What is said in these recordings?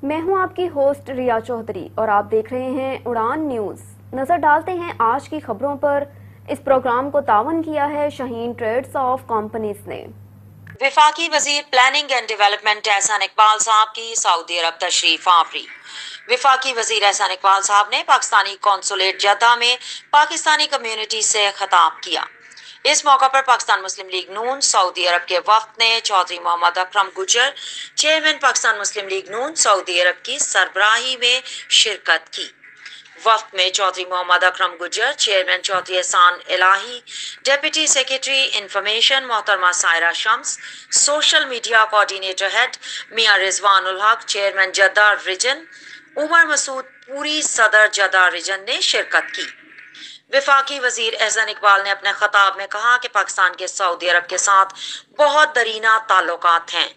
میں ہوں آپ کی ہوسٹ ریا چودھری اور آپ دیکھ رہے ہیں اڑان نیوز۔ نظر ڈالتے ہیں آج کی خبروں پر۔ اس پروگرام کو تعاون کیا ہے شاہین ٹریڈز آف کمپنیز نے۔ وفاقی وزیر پلاننگ اینڈ ڈیولپمنٹ احسان اقبال صاحب کی سعودی عرب تشریف آوری۔ وفاقی وزیر احسان اقبال صاحب نے پاکستانی قونصلیٹ جدہ میں پاکستانی کمیونٹی سے خطاب کیا۔ اس موقع پر پاکستان مسلم لیگ نون سعودی عرب کے وفد نے چودھری محمد اکرم گجر چیئرمین پاکستان مسلم لیگ نون سعودی عرب کی سربراہی میں شرکت کی۔ وفد میں چودھری محمد اکرم گجر چیئرمین چودھری احسان الہی، ڈپٹی سیکریٹری انفارمیشن محترمہ سائرہ شمس، سوشل میڈیا کوارڈینیٹر ہیڈ میاں رضوان الحق چیئرمین جدہ ریجن، عمر مسعود پوری صدر جدہ ریجن نے شرکت کی۔ وفاقی وزیر احسان اقبال نے اپنے خطاب میں کہا کہ پاکستان کے سعودی عرب کے ساتھ بہت درینہ تعلقات ہیں۔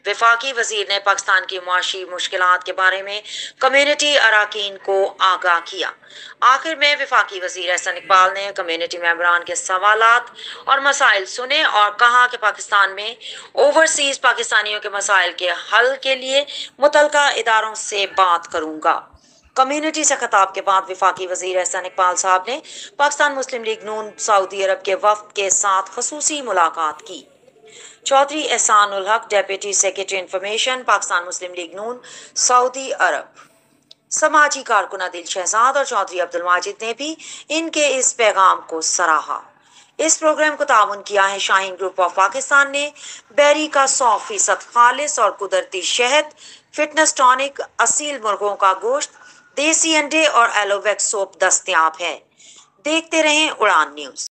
وفاقی وزیر نے پاکستان کی معاشی مشکلات کے بارے میں کمیونٹی اراکین کو آگاہ کیا۔ آخر میں وفاقی وزیر احسان اقبال نے کمیونٹی ممبران کے سوالات اور مسائل سنے اور کہا کہ پاکستان میں اوورسیز پاکستانیوں کے مسائل کے حل کے لیے متعلقہ اداروں سے بات کروں گا۔ کمیونٹی سے خطاب کے بعد وفاقی وزیر احسان اقبال صاحب نے پاکستان مسلم لیگ نون سعودی عرب کے وفد کے ساتھ خصوصی ملاقات کی۔ چودھری احسان الحق ڈپٹی سیکریٹری انفارمیشن پاکستان مسلم لیگ نون سعودی عرب، سماجی کارکن عادل شہزاد اور چودھری عبدالماجد نے بھی ان کے اس پیغام کو سراہا۔ اس پروگرام کو تعاون کیا ہے شاہین گروپ آف پاکستان نے۔ بیری کا 100% خالص اور قدرتی شہد، فٹنس ٹانک، اصیل مرغوں کا گوشت، دیسی انڈے اور ایلو ویکس سوپ دستیاب ہے۔ دیکھتے رہیں اڑان نیوز۔